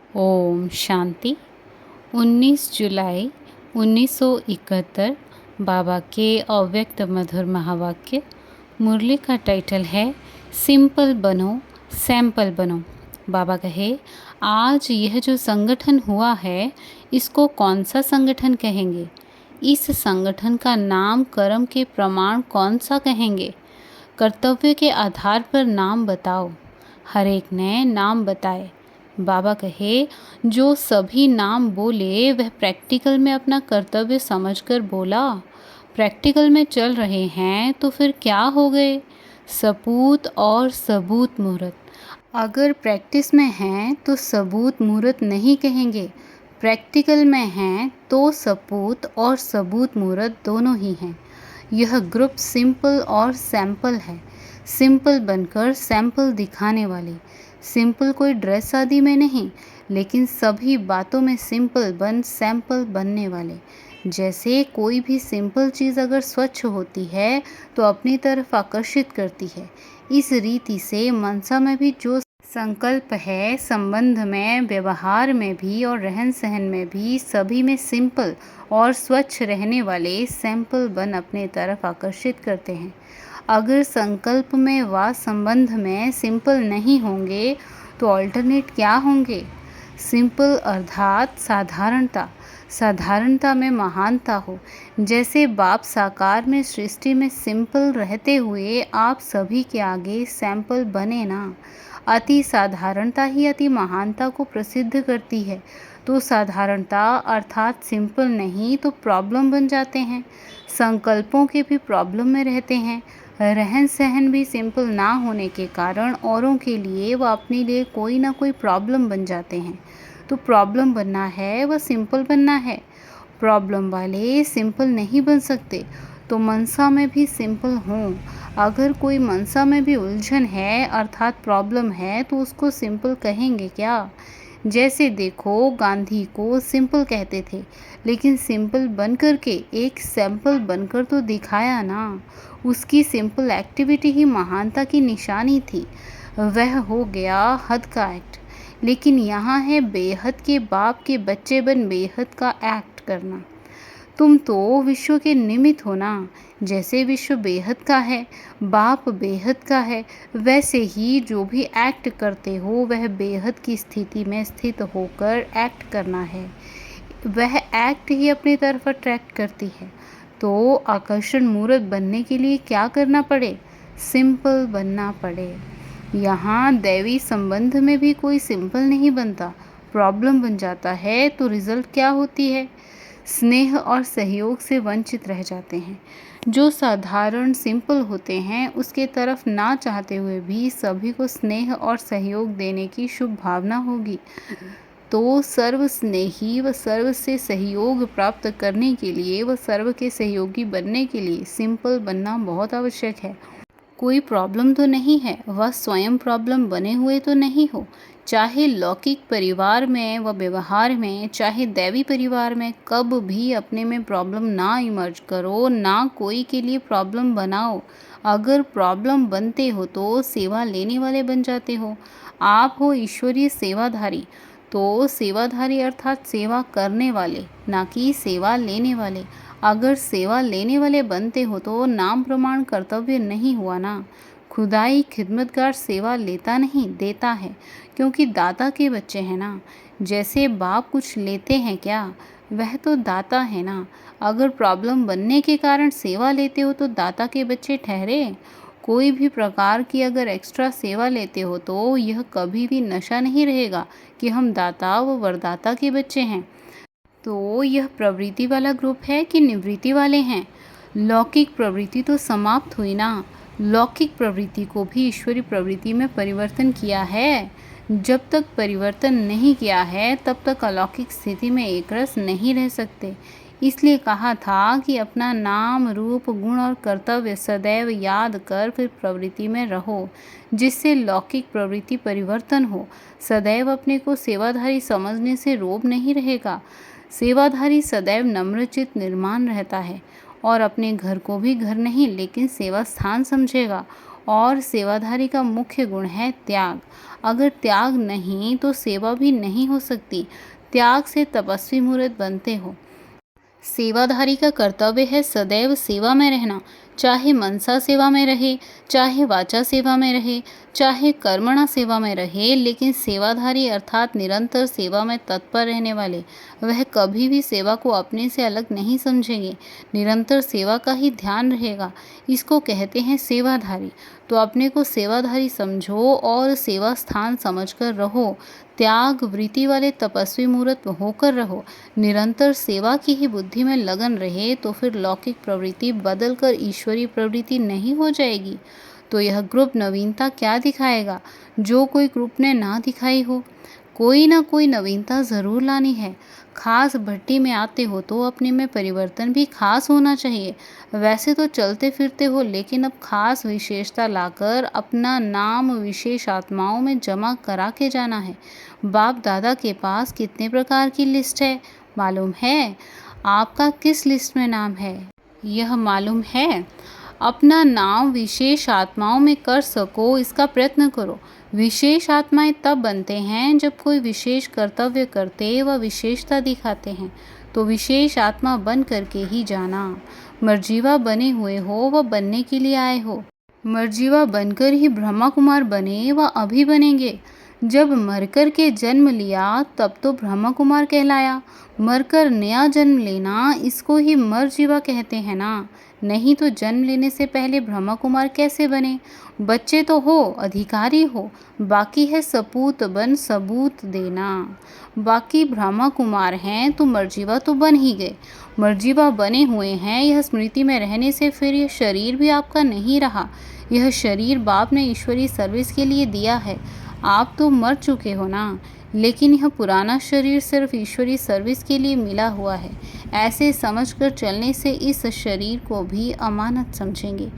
ओम शांति। 19 जुलाई 1971 बाबा के अव्यक्त मधुर महावाक्य। मुरली का टाइटल है सिंपल बनो, सैंपल बनो। बाबा कहे, आज यह जो संगठन हुआ है इसको कौन सा संगठन कहेंगे? इस संगठन का नाम कर्म के प्रमाण कौन सा कहेंगे? कर्तव्य के आधार पर नाम बताओ। हर एक ने नाम बताए। बाबा कहे, जो सभी नाम बोले वह प्रैक्टिकल में अपना कर्तव्य समझकर बोला। प्रैक्टिकल में चल रहे हैं तो फिर क्या हो गए? सपूत और सबूत मुहूर्त। अगर प्रैक्टिस में हैं तो सबूत मुहूर्त नहीं कहेंगे। प्रैक्टिकल में हैं तो सपूत और सबूत मुहूर्त दोनों ही हैं। यह ग्रुप सिंपल और सैंपल है। सिंपल बनकर सैंपल दिखाने वाले। सिंपल कोई ड्रेस आदि में नहीं, लेकिन सभी बातों में सिंपल बन सैंपल बनने वाले। जैसे कोई भी सिंपल चीज़ अगर स्वच्छ होती है तो अपनी तरफ आकर्षित करती है, इस रीति से मनसा में भी जो संकल्प है, संबंध में, व्यवहार में भी और रहन सहन में भी, सभी में सिंपल और स्वच्छ रहने वाले सैंपल बन अपने तरफ आकर्षित करते हैं। अगर संकल्प में व संबंध में सिंपल नहीं होंगे तो ऑल्टरनेट क्या होंगे? सिंपल अर्थात साधारणता। साधारणता में महानता हो। जैसे बाप साकार में सृष्टि में सिंपल रहते हुए आप सभी के आगे सैंपल बने ना। अति साधारणता ही अति महानता को प्रसिद्ध करती है। तो साधारणता अर्थात सिंपल नहीं तो प्रॉब्लम बन जाते हैं। संकल्पों के भी प्रॉब्लम में रहते हैं। रहन सहन भी सिंपल ना होने के कारण औरों के लिए व अपने लिए कोई ना कोई प्रॉब्लम बन जाते हैं। तो प्रॉब्लम बनना है व सिंपल बनना है। प्रॉब्लम वाले सिंपल नहीं बन सकते। तो मनसा में भी सिंपल हों। अगर कोई मनसा में भी उलझन है अर्थात प्रॉब्लम है तो उसको सिंपल कहेंगे क्या? जैसे देखो, गांधी को सिंपल कहते थे, लेकिन सिंपल बनकर के एक सैंपल बनकर तो दिखाया ना। उसकी सिंपल एक्टिविटी ही महानता की निशानी थी। वह हो गया हद का एक्ट। लेकिन यहाँ है बेहद के बाप के बच्चे बन बेहद का एक्ट करना। तुम तो विश्व के निमित्त हो ना। जैसे विश्व बेहद का है, बाप बेहद का है, वैसे ही जो भी एक्ट करते हो वह बेहद की स्थिति में स्थित होकर एक्ट करना है। वह एक्ट ही अपनी तरफ अट्रैक्ट करती है। तो आकर्षण मूर्त बनने के लिए क्या करना पड़े? सिंपल बनना पड़े। यहाँ दैवी संबंध में भी कोई सिंपल नहीं बनता, प्रॉब्लम बन जाता है। तो रिजल्ट क्या होती है? स्नेह और सहयोग से वंचित रह जाते हैं। जो साधारण सिंपल होते हैं उसके तरफ ना चाहते हुए भी सभी को स्नेह और सहयोग देने की शुभ भावना होगी। तो सर्व स्नेही व सर्व से सहयोग प्राप्त करने के लिए व सर्व के सहयोगी बनने के लिए सिंपल बनना बहुत आवश्यक है। कोई प्रॉब्लम तो नहीं है, वह स्वयं प्रॉब्लम बने हुए तो नहीं हो। चाहे लौकिक परिवार में व व्यवहार में, चाहे दैवी परिवार में, कब भी अपने में प्रॉब्लम ना इमर्ज करो, ना कोई के लिए प्रॉब्लम बनाओ। अगर प्रॉब्लम बनते हो तो सेवा लेने वाले बन जाते हो। आप हो ईश्वरीय सेवाधारी। तो सेवाधारी अर्थात सेवा करने वाले, ना कि सेवा लेने वाले। अगर सेवा लेने वाले बनते हो तो नाम प्रमाण कर्तव्य नहीं हुआ ना। खुदाई खिदमतगार सेवा लेता नहीं, देता है, क्योंकि दाता के बच्चे हैं ना। जैसे बाप कुछ लेते हैं क्या? वह तो दाता है ना। अगर प्रॉब्लम बनने के कारण सेवा लेते हो तो दाता के बच्चे ठहरे। कोई भी प्रकार की अगर एक्स्ट्रा सेवा लेते हो तो यह कभी भी नशा नहीं रहेगा कि हम दाता व वरदाता के बच्चे हैं। तो यह प्रवृत्ति वाला ग्रुप है कि निवृत्ति वाले हैं? लौकिक प्रवृत्ति तो समाप्त हुई ना। लौकिक प्रवृत्ति को भी ईश्वरीय प्रवृत्ति में परिवर्तन किया है। जब तक परिवर्तन नहीं किया है तब तक अलौकिक स्थिति में एक रस नहीं रह सकते। इसलिए कहा था कि अपना नाम, रूप, गुण और कर्तव्य सदैव याद कर फिर प्रवृत्ति में रहो, जिससे लौकिक प्रवृत्ति परिवर्तन हो। सदैव अपने को सेवाधारी समझने से रोब नहीं रहेगा। सेवाधारी सदैव नम्रचित निर्माण रहता है और अपने घर को भी घर नहीं लेकिन सेवा स्थान समझेगा और सेवाधारी का मुख्य गुण है त्याग। अगर त्याग नहीं तो सेवा भी नहीं हो सकती। त्याग से तपस्वी मुहूर्त बनते हो। सेवाधारी का कर्तव्य है सदैव सेवा में रहना, चाहे मनसा सेवा में रहे, चाहे वाचा सेवा में रहे, चाहे कर्मणा सेवा में रहे, लेकिन सेवाधारी अर्थात निरंतर सेवा में तत्पर रहने वाले, वह कभी भी सेवा को अपने से अलग नहीं समझेंगे, निरंतर सेवा का ही ध्यान रहेगा। इसको कहते हैं सेवाधारी। तो अपने को सेवाधारी समझो और सेवा स्थान समझकर रहो। त्याग वृत्ति वाले तपस्वी मूर्त होकर रहो। निरंतर सेवा की ही बुद्धि में लगन रहे तो फिर लौकिक प्रवृत्ति बदलकर ईश्वरीय प्रवृत्ति नहीं हो जाएगी। तो यह ग्रुप नवीनता क्या दिखाएगा जो कोई ग्रुप ने ना दिखाई हो। कोई ना कोई नवीनता ज़रूर लानी है। खास भट्टी में आते हो तो अपने में परिवर्तन भी खास होना चाहिए। वैसे तो चलते फिरते हो, लेकिन अब खास विशेषता लाकर अपना नाम विशेष आत्माओं में जमा करा के जाना है। बाप दादा के पास कितने प्रकार की लिस्ट है मालूम है? आपका किस लिस्ट में नाम है यह मालूम है? अपना नाम विशेष आत्माओं में कर सको, इसका प्रयत्न करो। विशेष आत्माएं तब बनते हैं जब कोई विशेष कर्तव्य करते व विशेषता दिखाते हैं, तो विशेष आत्मा बन करके ही जाना। मर्जीवा बने हुए हो व बनने के लिए आए हो। मर्जीवा बनकर ही ब्रह्मा कुमार बने व अभी बनेंगे। जब मरकर के जन्म लिया तब तो ब्रह्मा कुमार कहलाया। मरकर नया जन्म लेना, इसको ही मर्जीवा कहते हैं ना। नहीं तो जन्म लेने से पहले ब्रह्मा कुमार कैसे बने? बच्चे तो हो, अधिकारी हो, बाकी है सपूत बन सबूत देना। बाकी ब्रह्मा कुमार हैं तो मर्जीवा तो बन ही गए। मर्जीवा बने हुए हैं, यह स्मृति में रहने से फिर यह शरीर भी आपका नहीं रहा। यह शरीर बाप ने ईश्वरीय सर्विस के लिए दिया है। आप तो मर चुके हो ना, लेकिन यह पुराना शरीर सिर्फ ईश्वरीय सर्विस के लिए मिला हुआ है। ऐसे समझकर चलने से इस शरीर को भी अमानत समझेंगे।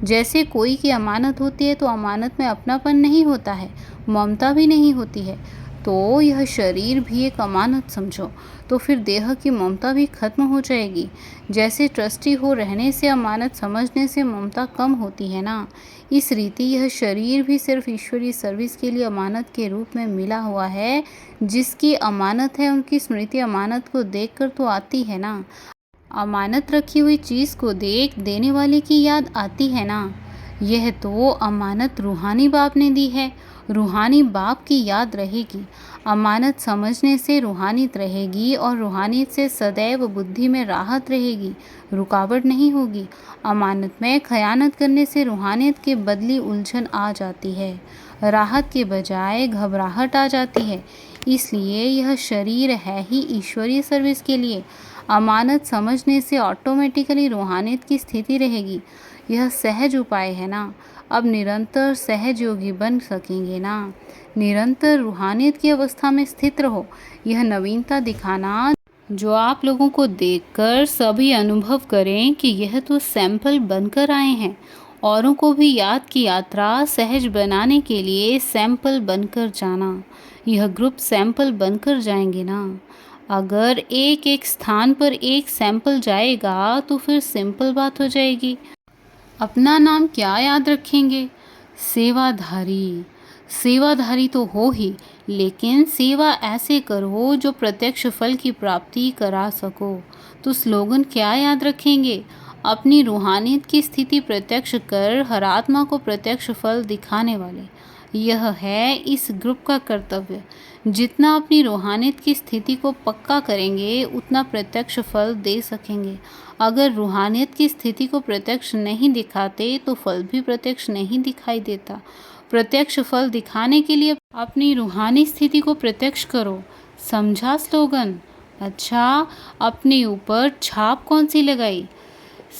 जैसे कोई की अमानत होती है तो अमानत में अपनापन नहीं होता है, ममता भी नहीं होती है। तो यह शरीर भी एक अमानत समझो, तो फिर देह की ममता भी खत्म हो जाएगी। जैसे ट्रस्टी हो रहने से अमानत समझने से ममता कम होती है ना, इस रीति यह शरीर भी सिर्फ ईश्वरीय सर्विस के लिए अमानत के रूप में मिला हुआ है। जिसकी अमानत है उनकी स्मृति अमानत को देखकर तो आती है ना। अमानत रखी हुई चीज़ को देख देने वाले की याद आती है ना। यह तो अमानत रूहानी बाप ने दी है, रूहानी बाप की याद रहेगी। अमानत समझने से रूहानियत रहेगी और रूहानियत से सदैव बुद्धि में राहत रहेगी, रुकावट नहीं होगी। अमानत में खयानत करने से रूहानियत के बदली उलझन आ जाती है, राहत के बजाय घबराहट आ जाती है। इसलिए यह शरीर है ही ईश्वरीय सर्विस के लिए। अमानत समझने से ऑटोमेटिकली रूहानियत की स्थिति रहेगी। यह सहज उपाय है ना। अब निरंतर सहज योगी बन सकेंगे ना। निरंतर रूहानियत की अवस्था में स्थित रहो। यह नवीनता दिखाना जो आप लोगों को देखकर सभी अनुभव करें कि यह तो सैंपल बनकर आए हैं। औरों को भी याद की यात्रा सहज बनाने के लिए सैंपल बनकर जाना। यह ग्रुप सैंपल बनकर जाएंगे ना। अगर एक एक स्थान पर एक सैंपल जाएगा तो फिर सिंपल बात हो जाएगी। अपना नाम क्या याद रखेंगे? सेवाधारी। सेवाधारी तो हो ही, लेकिन सेवा ऐसे करो जो प्रत्यक्ष फल की प्राप्ति करा सको। तो स्लोगन क्या याद रखेंगे? अपनी रूहानियत की स्थिति प्रत्यक्ष कर हर आत्मा को प्रत्यक्ष फल दिखाने वाले। यह है इस ग्रुप का कर्तव्य। जितना अपनी रूहानियत की स्थिति को पक्का करेंगे उतना प्रत्यक्ष फल दे सकेंगे। अगर रूहानियत की स्थिति को प्रत्यक्ष नहीं दिखाते तो फल भी प्रत्यक्ष नहीं दिखाई देता। प्रत्यक्ष फल दिखाने के लिए अपनी रूहानी स्थिति को प्रत्यक्ष करो। समझा स्लोगन? अच्छा, अपने ऊपर छाप कौन सी लगाई?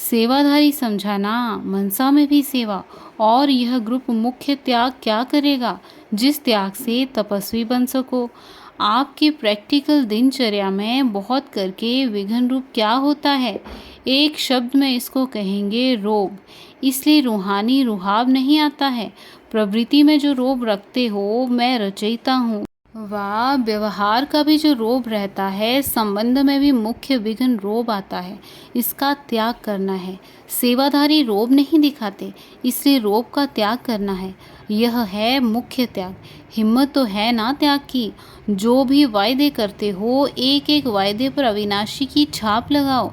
सेवाधारी समझा ना, मनसा में भी सेवा। और यह ग्रुप मुख्य त्याग क्या करेगा? जिस त्याग से तपस्वी बन सको। आपकी प्रैक्टिकल दिनचर्या में बहुत करके विघ्न रूप क्या होता है? एक शब्द में इसको कहेंगे रोग। इसलिए रूहानी रुहाब नहीं आता है। प्रवृत्ति में जो रोग रखते हो, मैं रचयिता हूँ, वाह! व्यवहार का भी जो रोब रहता है, संबंध में भी मुख्य विघ्न रोब आता है, इसका त्याग करना है। सेवाधारी रोब नहीं दिखाते, इसलिए रोब का त्याग करना है। यह है मुख्य त्याग। हिम्मत तो है ना त्याग की? जो भी वायदे करते हो, एक-एक वायदे पर अविनाशी की छाप लगाओ।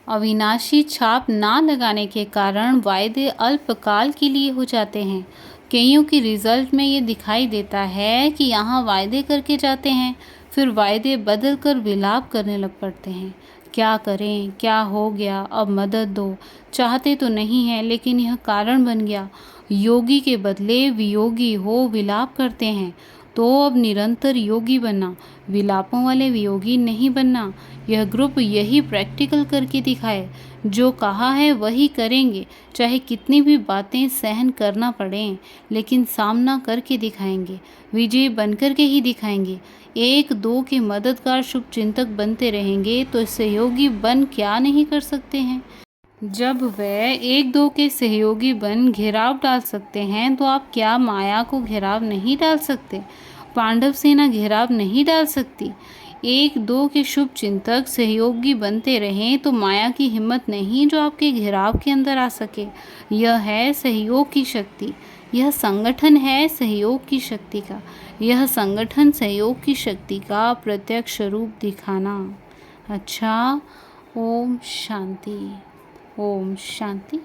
अविनाशी छाप ना लगाने के कारण वायदे अल्पकाल के लिए हो जाते हैं। कईयों की रिजल्ट में ये दिखाई देता है कि यहाँ वायदे करके जाते हैं, फिर वायदे बदल कर विलाप करने लग पड़ते हैं। क्या करें, क्या हो गया, अब मदद दो। चाहते तो नहीं है, लेकिन यह कारण बन गया। योगी के बदले वियोगी हो विलाप करते हैं। तो अब निरंतर योगी बनना, विलापों वाले वियोगी नहीं बनना। यह ग्रुप यही प्रैक्टिकल करके दिखाए। जो कहा है वही करेंगे, चाहे कितनी भी बातें सहन करना पड़ें, लेकिन सामना करके दिखाएंगे, विजयी बनकर के ही दिखाएंगे। एक दो के मददगार शुभचिंतक बनते रहेंगे तो सहयोगी बन क्या नहीं कर सकते हैं। जब वे एक दो के सहयोगी बन घेराव डाल सकते हैं तो आप क्या माया को घेराव नहीं डाल सकते? पांडव सेना घेराव नहीं डाल सकती? एक दो के शुभ चिंतक सहयोगी बनते रहें तो माया की हिम्मत नहीं जो आपके घेराव के अंदर आ सके। यह है सहयोग की शक्ति। यह संगठन है सहयोग की शक्ति का। यह संगठन सहयोग की शक्ति का प्रत्यक्ष रूप दिखाना। अच्छा, ओम शांति। ओम शांति।